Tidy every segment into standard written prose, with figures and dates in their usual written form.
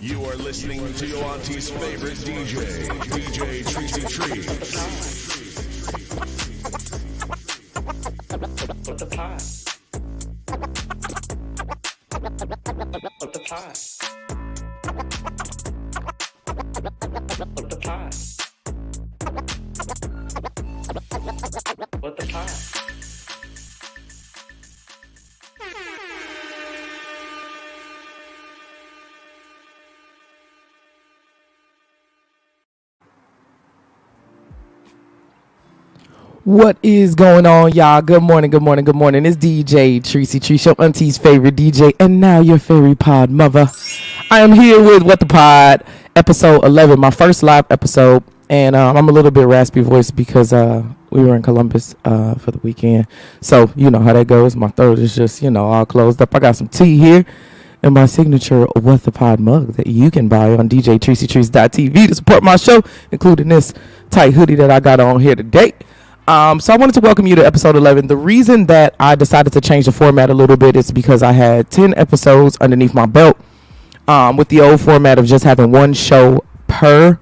You are listening to your auntie's favorite DJ, DJ Tracy Trees. What the pot? What the pot? What the pot? What the pot? What is going on, y'all? Good morning, good morning, good morning. It's DJ Tracy Tree, your auntie's favorite DJ, and now your fairy pod mother. I am here with What the Pod, episode 11, my first live episode, and I'm a little bit raspy voice because we were in Columbus for the weekend, so you know how that goes. My throat is just, all closed up. I got some tea here and my signature What the Pod mug that you can buy on djtracytrees.tv to support my show, including this tight hoodie that I got on here today. So I wanted to welcome you to episode 11. The reason that I decided to change the format a little bit is because I had 10 episodes underneath my belt with the old format of just having one show per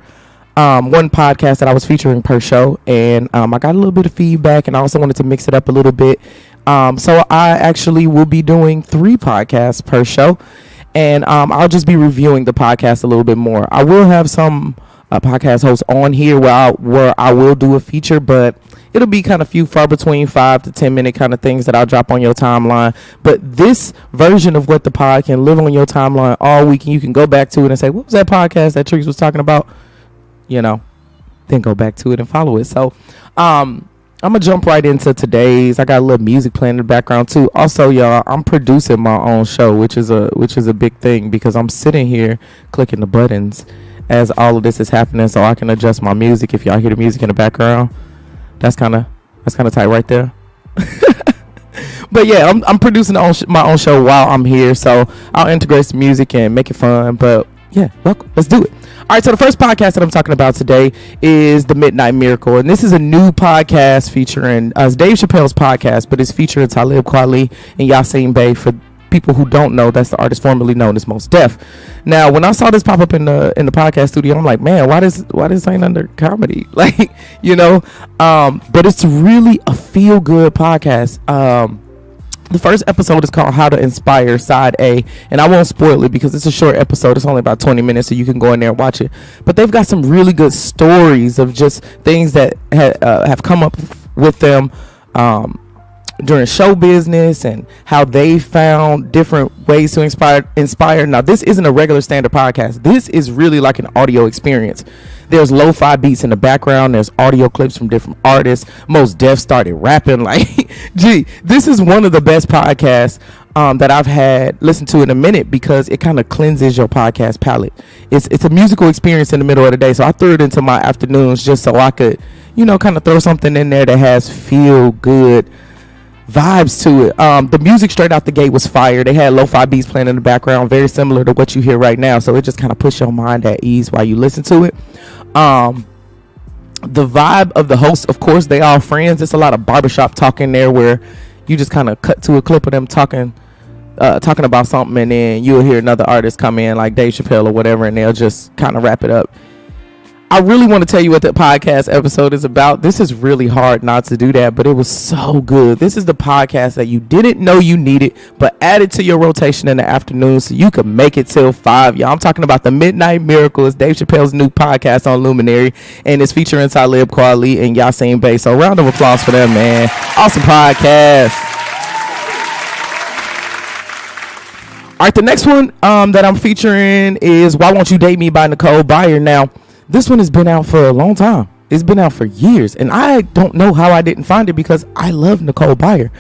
one podcast that I was featuring per show. And I got a little bit of feedback, and I also wanted to mix it up a little bit. So I actually will be doing 3 podcasts per show, and I'll just be reviewing the podcast a little bit more. I will have some podcast hosts on here where I will do a feature, but it'll be kind of few, far between 5 to 10 minute kind of things that I'll drop on your timeline. But this version of What the Pod can live on your timeline all week, and you can go back to it and say, what was that podcast that Trees was talking about? Then go back to it and follow it. So I'm gonna jump right into today's. I got a little music playing in the background too. Also, y'all, I'm producing my own show, which is a big thing because I'm sitting here clicking the buttons as all of this is happening, so I can adjust my music. If y'all hear the music in the background, that's kind of tight right there. But yeah, I'm producing my own show while I'm here, so I'll integrate some music and make it fun. But yeah, welcome. Let's do it. All right, so the first podcast that I'm talking about today is The Midnight Miracle, and this is a new podcast featuring Dave Chappelle's podcast, but it's featuring Talib Kweli and Yasin Bey. For people who don't know, that's the artist formerly known as Mos Def. Now, when I saw this pop up in the podcast studio, I'm like, man, why this ain't under comedy? But it's really a feel good podcast. The first episode is called How to Inspire Side A, and I won't spoil it because it's a short episode. It's only about 20 minutes, so you can go in there and watch it. But they've got some really good stories of just things that have come up with them during show business and how they found different ways to inspire. Now, this isn't a regular standard podcast. This is really like an audio experience. There's lo-fi beats in the background. There's audio clips from different artists. Mos Def started rapping. This is one of the best podcasts that I've had listened to in a minute because it kind of cleanses your podcast palette. It's a musical experience in the middle of the day, so I threw it into my afternoons just so I could, kind of throw something in there that has feel good vibes to it. The music straight out the gate was fire. They had lo-fi beats playing in the background, very similar to what you hear right now, so it just kind of puts your mind at ease while you listen to it. The vibe of the hosts, of course, they all friends. It's a lot of barbershop talk in there where you just kind of cut to a clip of them talking about something, and then you'll hear another artist come in like Dave Chappelle or whatever, and they'll just kind of wrap it up. I really want to tell you what the podcast episode is about. This is really hard not to do that, but it was so good. This is the podcast that you didn't know you needed, but added to your rotation in the afternoon so you could make it till 5. Y'all, I'm talking about The Midnight Miracle. It's Dave Chappelle's new podcast on Luminary, and it's featuring Talib Kweli and Yasin Bey. So round of applause for them, man. Awesome podcast. All right, the next one that I'm featuring is Why Won't You Date Me by Nicole Byer. Now, this one has been out for a long time. It's been out for years, and I don't know how I didn't find it because I love Nicole Byer.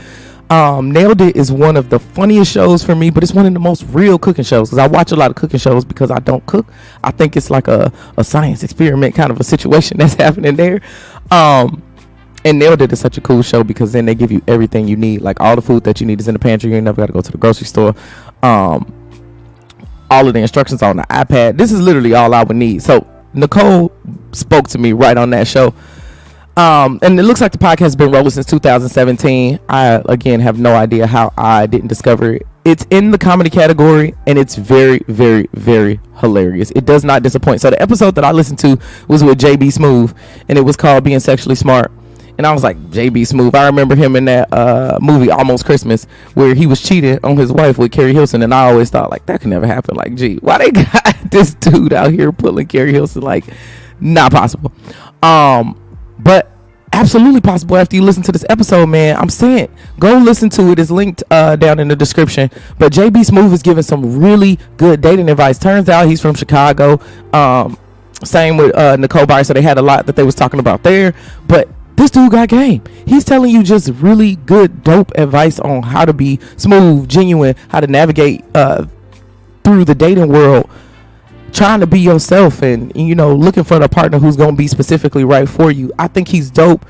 Nailed It is one of the funniest shows for me, but it's one of the most real cooking shows because I watch a lot of cooking shows because I don't cook. I think it's like a science experiment kind of a situation that's happening there. And Nailed It is such a cool show because then they give you everything you need. Like all the food that you need is in the pantry. You never got to go to the grocery store. All of the instructions on the iPad. This is literally all I would need. So Nicole spoke to me right on that show. And it looks like the podcast has been rolling since 2017. I, again, have no idea how I didn't discover it. It's in the comedy category, and it's very, very, very hilarious. It does not disappoint. So the episode that I listened to was with JB Smooth, and it was called Being Sexually Smart. And I was like, JB Smooth. I remember him in that movie Almost Christmas, where he was cheating on his wife with Carrie Hilson. And I always thought, like, that could never happen. Like, gee, why they got this dude out here pulling Carrie Hilson? Like, not possible. But absolutely possible after you listen to this episode, man. I'm saying, go listen to it. It's linked down in the description. But JB Smooth is giving some really good dating advice. Turns out he's from Chicago. Same with Nicole Byer. So they had a lot that they was talking about there. But this dude got game. He's telling you just really good, dope advice on how to be smooth, genuine, how to navigate through the dating world, trying to be yourself, and looking for the partner who's going to be specifically right for you. I think he's dope.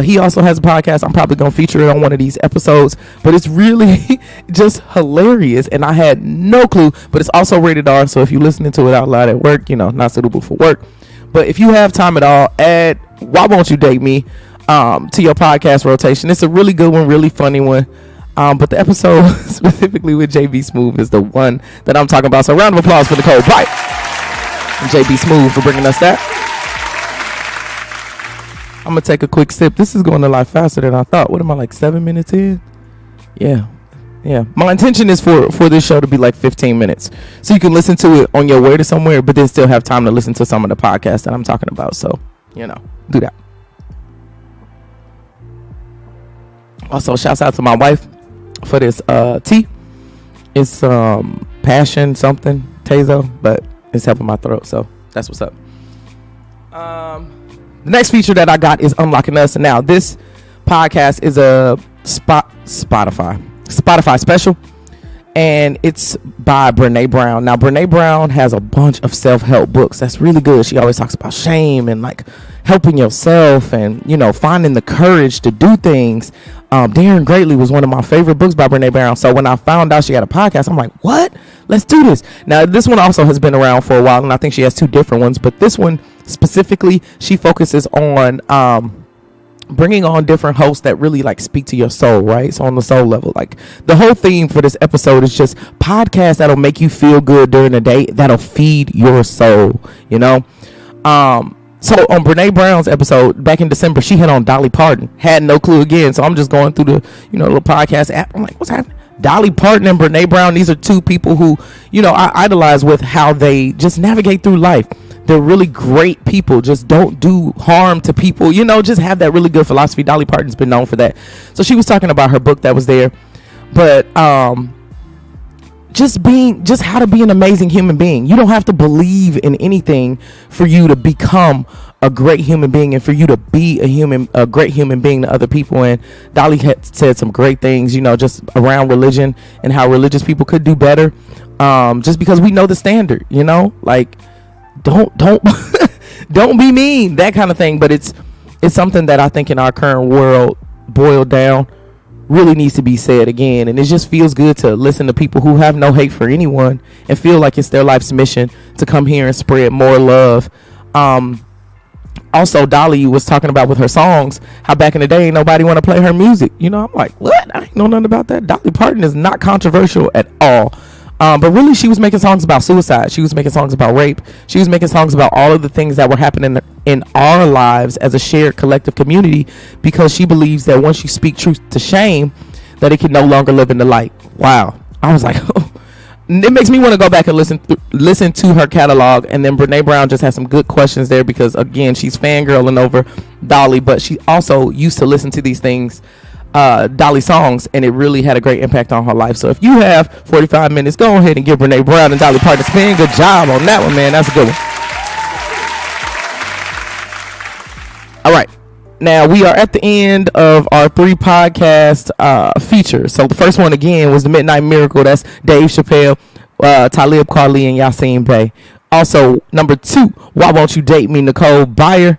He also has a podcast. I'm probably going to feature it on one of these episodes, but it's really just hilarious, and I had no clue. But it's also rated R, so if you're listening to it out loud at work, not suitable for work. But if you have time at all, add Why Won't You Date Me to your podcast rotation. It's a really good one, really funny one. But the episode specifically with JB Smooth is the one that I'm talking about. So round of applause for Nicole Byer and JB Smooth for bringing us that. I'm going to take a quick sip. This is going a lot faster than I thought. What am I, like 7 minutes in? Yeah. My intention is for this show to be like 15 minutes. So you can listen to it on your way to somewhere, but then still have time to listen to some of the podcasts that I'm talking about. So, do that. Also, shouts out to my wife for this tea. It's passion something, Tazo, but it's helping my throat, so that's what's up. The next feature that I got is Unlocking Us. Now, this podcast is a Spotify special, and it's by Brene Brown. Now, Brene Brown has a bunch of self-help books that's really good. She always talks about shame and like helping yourself and finding the courage to do things. Daring Greatly was one of my favorite books by Brene Brown. So when I found out she had a podcast, I'm like, what? Let's do this. Now, this one also has been around for a while, and I think she has 2 different ones, but this one specifically, she focuses on bringing on different hosts that really like speak to your soul, right? So on the soul level, like the whole theme for this episode is just podcasts that'll make you feel good during the day, that'll feed your soul, So on Brene Brown's episode back in December, she had on Dolly Parton. Had no clue again. So I'm just going through the, little podcast app. I'm like, what's happening? Dolly Parton and Brene Brown. These are 2 people who, I idolize with how they just navigate through life. They're really great people. Just don't do harm to people. Just have that really good philosophy. Dolly Parton's been known for that. So she was talking about her book that was there. But, just how to be an amazing human being. You don't have to believe in anything for you to become a great human being and for you to be a great human being to other people. And Dolly had said some great things, just around religion and how religious people could do better. Just because we know the standard, like don't don't be mean, that kind of thing. But it's something that I think in our current world, boiled down, really needs to be said again. And it just feels good to listen to people who have no hate for anyone and feel like it's their life's mission to come here and spread more love. Also, Dolly was talking about with her songs how back in the day nobody want to play her music. I'm like, what? I ain't know nothing about that. Dolly Parton is not controversial at all. But really, she was making songs about suicide. She was making songs about rape. She was making songs about all of the things that were happening in our lives as a shared collective community, because she believes that once you speak truth to shame, that it can no longer live in the light. Wow. I was like, oh. It makes me want to go back and listen to her catalog. And then Brene Brown just has some good questions there because, again, she's fangirling over Dolly, but she also used to listen to these things, Dolly songs, and it really had a great impact on her life. So if you have 45 minutes, go ahead and give Brene Brown and Dolly Parton a spin. Good job on that one, man. That's a good one. All right. Now we are at the end of our 3 podcast features. So the first one again was the Midnight Miracle. That's Dave Chappelle, Talib Kweli, and Yasin Bey. Also number 2, Why Won't You Date Me, Nicole Byer,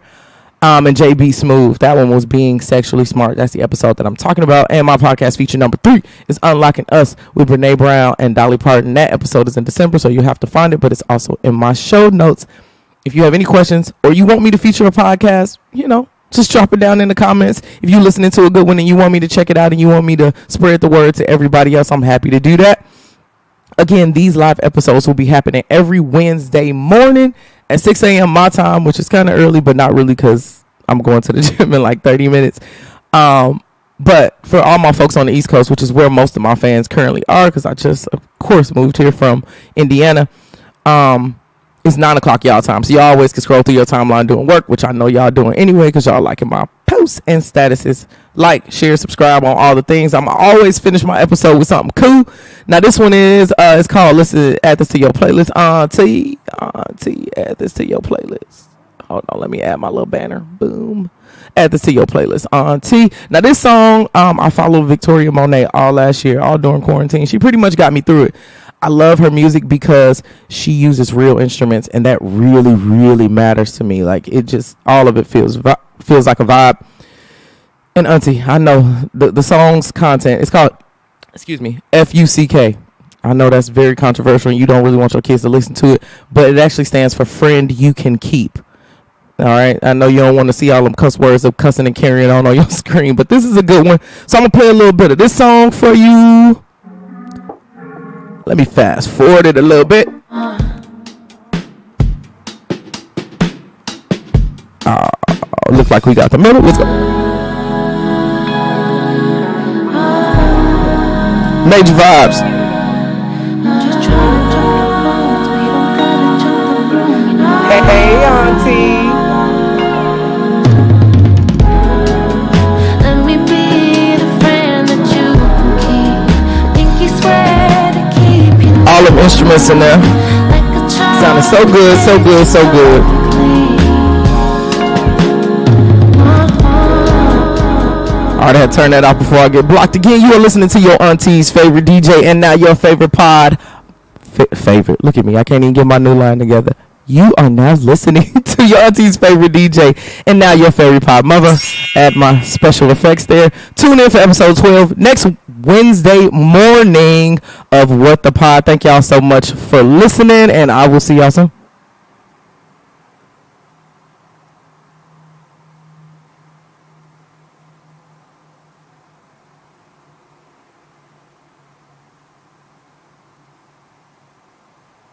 and JB Smooth. That one was Being Sexually Smart. That's the episode that I'm talking about. And my podcast feature number 3 is Unlocking Us with Brene Brown and Dolly Parton. That episode is in December, so you have to find it, but it's also in my show notes. If you have any questions or you want me to feature a podcast, just drop it down in the comments. If you're listening to a good one and you want me to check it out and you want me to spread the word to everybody else, I'm happy to do that. Again, these live episodes will be happening every Wednesday morning at 6 a.m. my time, which is kind of early, but not really because I'm going to the gym in like 30 minutes. But for all my folks on the East Coast, which is where most of my fans currently are, because I just, of course, moved here from Indiana, it's 9 o'clock y'all time. So y'all always can scroll through your timeline doing work, which I know y'all doing anyway because y'all liking my posts and statuses. Like, share, subscribe on all the things. I'm always finish my episode with something cool. Now this one is it's called add this to your playlist. Auntie, add this to your playlist. Hold on, let me add my little banner. Boom. Add this to your playlist. Auntie. Now this song, I followed Victoria Monet all last year, all during quarantine. She pretty much got me through it. I love her music because she uses real instruments, and that really, really matters to me. Like, it just, all of it feels like a vibe. And Auntie, I know the song's content, it's called, F-U-C-K. I know that's very controversial and you don't really want your kids to listen to it, but it actually stands for Friend You Can Keep. All right, I know you don't want to see all them cuss words of cussing and carrying on your screen, but this is a good one. So I'm going to play a little bit of this song for you. Let me fast forward it a little bit. Looks like we got the middle. Let's go. Major vibes. Hey, Auntie. Let me be the friend that you keep. Pinky swear to keep you. All them instruments in there. Like a child. Sounding so good, so good, so good. Alright, I had to turn that off before I get blocked again. You are listening to your auntie's favorite DJ and now your favorite pod. Favorite. Look at me. I can't even get my new line together. You are now listening to your auntie's favorite DJ and now your favorite pod mother. Add my special effects there. Tune in for episode 12 next Wednesday morning of What the Pod. Thank y'all so much for listening, and I will see y'all soon.